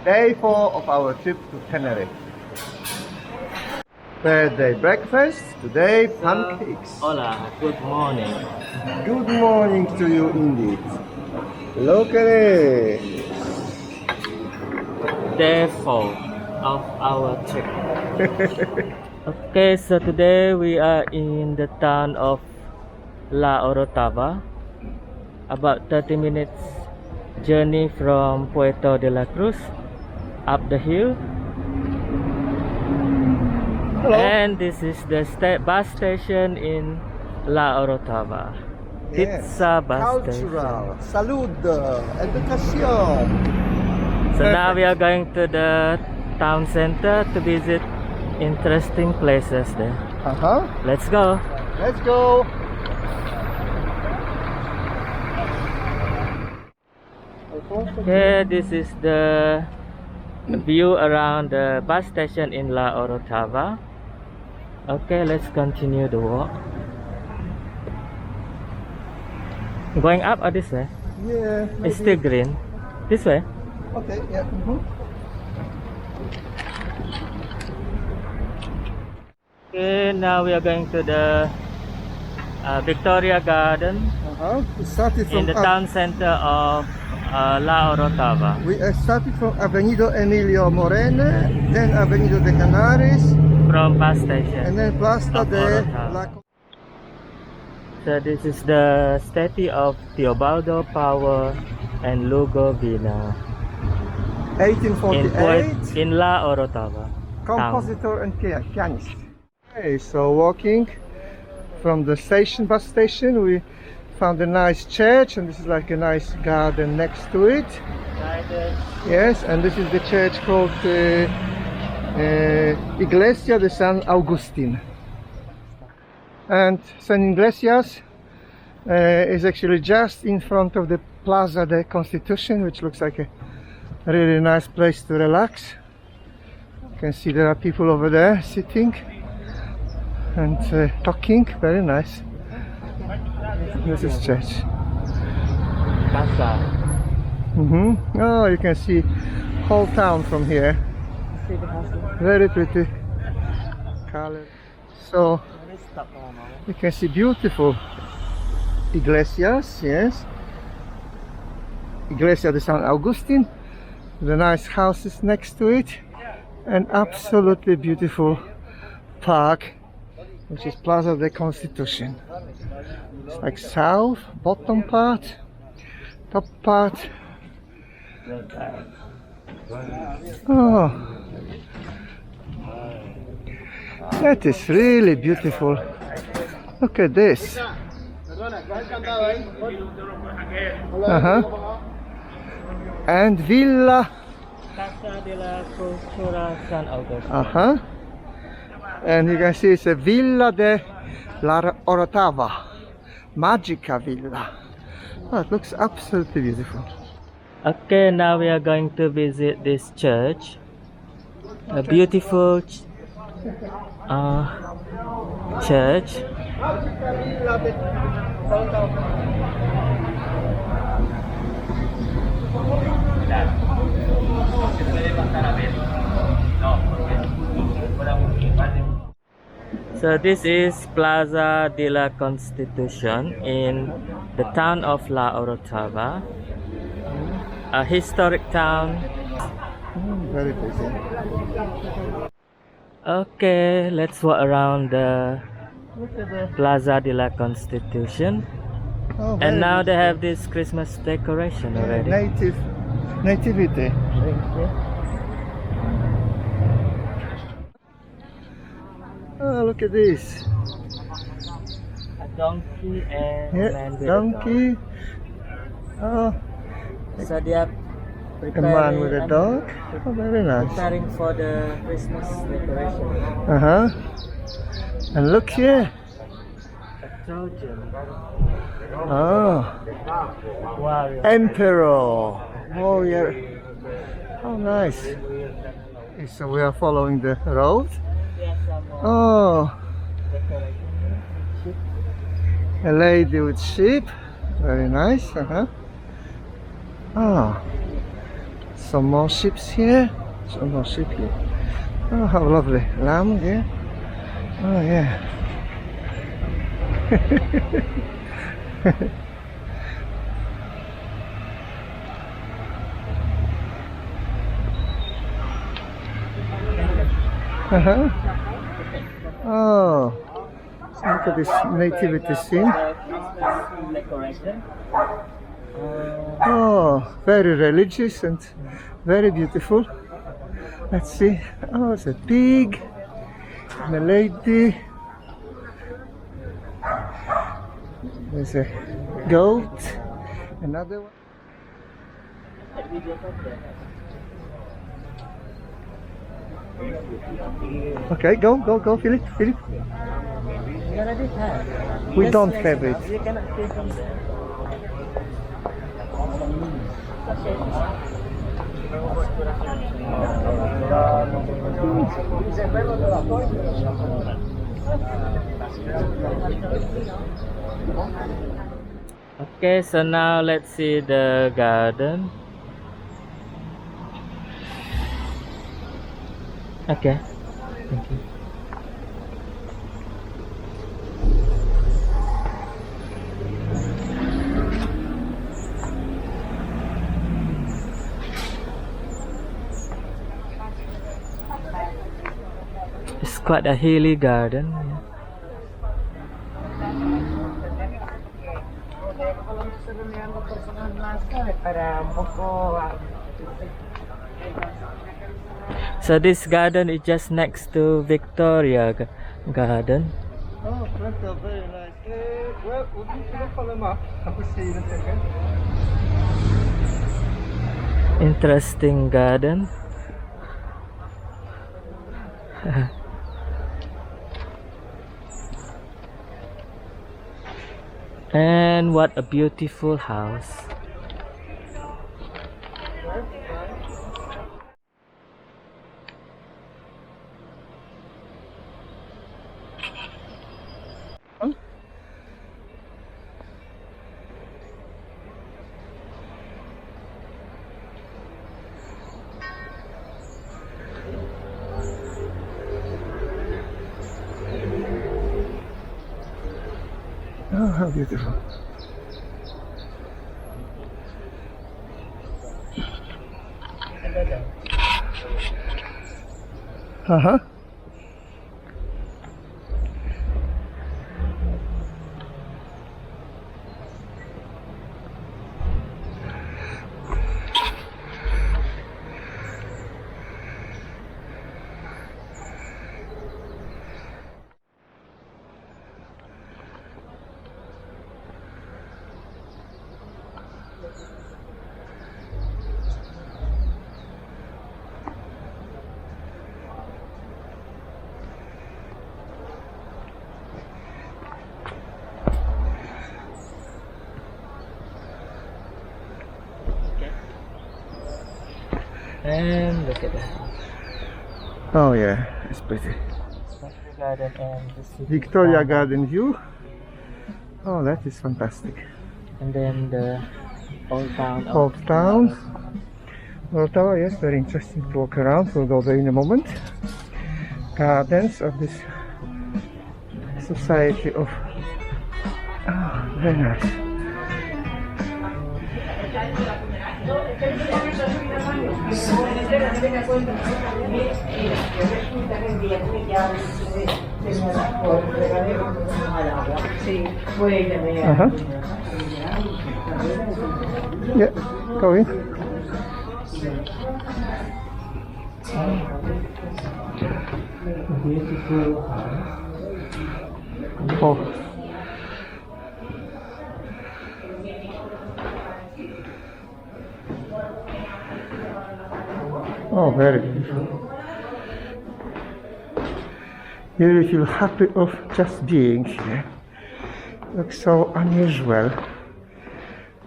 Day 4 of our trip to Canary. Birthday breakfast, today pancakes. Hola, good morning. Good morning to you indeed. Look at it. Day 4 of our trip. Okay, so today we are in the town of La Orotava. About 30 minutes journey from Puerto de la Cruz up the hill. Hello. And this is the bus station in La Orotava. Yes. Pizza bus Cultural. station. Salud. Educación. So now we are going to the town center to visit interesting places there. Let's go. Let's go. Okay, this is the view around the bus station in La Orotava. Okay, let's continue the walk. Going up or this way? Yeah. It's still green. This way? Okay, yeah. Okay, now we are going to the Victoria Garden We started from in the town center of La Orotava. We started from Avenido Emilio Morene, then Avenido de Canaris, From bus station. and then Plaza Of de Orotava. la. So this is the statue of Teobaldo Power and Lugo Villa in 1848. In La Orotava. Compositor and pianist. Okay, so walking from the station, bus station, we found a nice church, and this is like a nice garden next to it. Yes, and this is the church called Iglesia de San Agustin. And San Iglesias is actually just in front of the Plaza de Constitucion, which looks like a really nice place to relax. You can see there are people over there sitting and talking. Very nice. This is church. Casa. Oh, you can see whole town from here. Very pretty color. So you can see beautiful iglesias, yes. Iglesia de San Agustin, the nice houses next to it, and absolutely beautiful park, which is Plaza de Constitucion. It's like south, bottom part, top part. Oh, that is really beautiful. Look at this. And Villa. Casa de la Cultura San Augusto. And you can see it's a Villa de la Orotava. Magica Villa. Oh, it looks absolutely beautiful. Okay, now we are going to visit this church. A beautiful church. So this is Plaza de la Constitucion in the town of La Orotava, a historic town. Very busy. Okay, let's walk around the Plaza de la Constitucion. Oh, And now they have this Christmas decoration already. Nativity. Oh, look at this. A donkey and Yeah, man with donkey. Oh, a dog. So they are a man with a dog. Oh, very nice. preparing for the Christmas decoration. And look here. A Trojan. Oh, Warrior. Emperor. Oh, yeah. Oh, nice. Okay, so we are following the road. Oh, a lady with sheep. Very nice. Oh, Some more ships here. Some more ship here. Oh, how lovely. Lamb there. Oh, yeah. Oh, so look at this nativity scene. Oh, very religious and very beautiful. Let's see. Oh, it's a pig and a lady. There's a goat. Another one. Okay, go, Philip. We don't have it. Okay, so now let's see the garden. Okay, thank you. It's quite a hilly garden. Yeah. So this garden is just next to Victoria Garden. Oh, Puerto, very nice. Well, would you look on the map? I will see in a second. Interesting garden. And what a beautiful house. Oh, how beautiful. Uh-huh. And look at that. Oh yeah, it's pretty. Garden and the city Victoria Garden view. Oh, that is fantastic. And then the old town. Old town. Orotava, yes, very interesting to walk around. We'll go there in a moment. Gardens of this society of. Oh, very nice. Uh-huh. Yeah, go in. Beautiful. Oh. Oh, very beautiful. You really feel happy of just being here. Looks so unusual.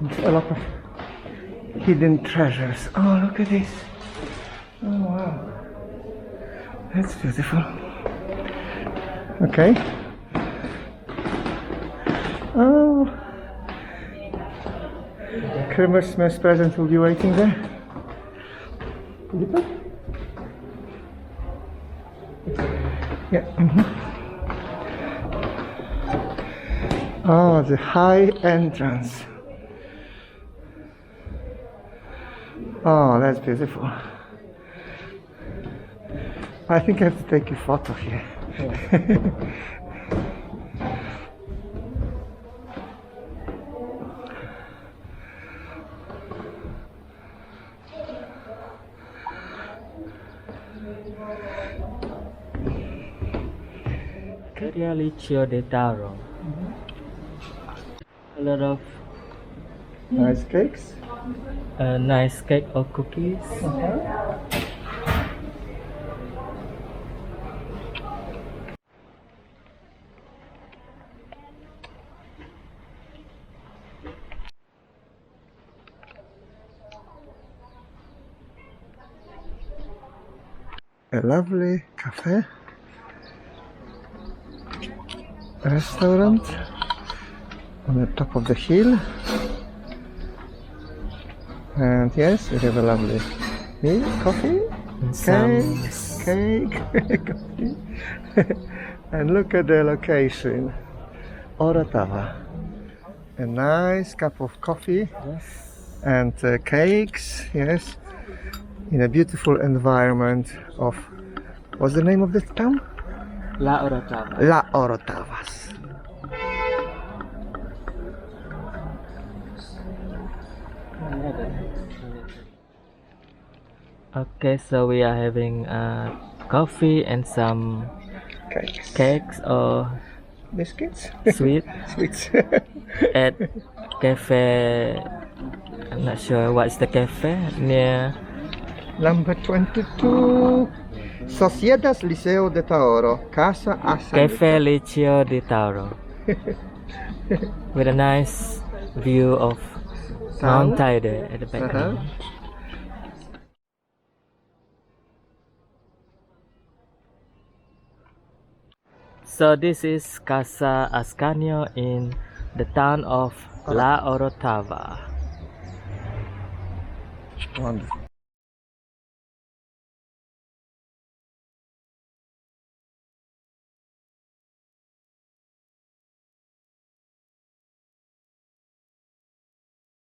There's a lot of hidden treasures. Oh, look at this. Oh, wow. That's beautiful. Okay. Oh. Christmas present will be waiting there. Felipe? Yeah. Mhm. Oh, the high entrance. Oh, that's beautiful. I think I have to take a photo here. Liceo de Taro. A lot of Nice cakes. nice cake or cookies. A lovely cafe, restaurant on the top of the hill, and yes, we have a lovely meal, coffee, And some cake, coffee. And look at the location, Orotava. A nice cup of coffee yes, and cakes, yes, in a beautiful environment of, what's the name of this town? La Orotava. La Orotavas. Okay, so we are having coffee and some Cakes. cakes or Biscuits? sweet Sweets. at cafe. I'm not sure what's the cafe near Number 22. Sociedas Liceo de Taoro. Casa Ascanio. Cafe Liceo de Taro with a nice view of Town. Mount Tide at the background. So this is Casa Ascanio in the town of La Orotava. Wonderful.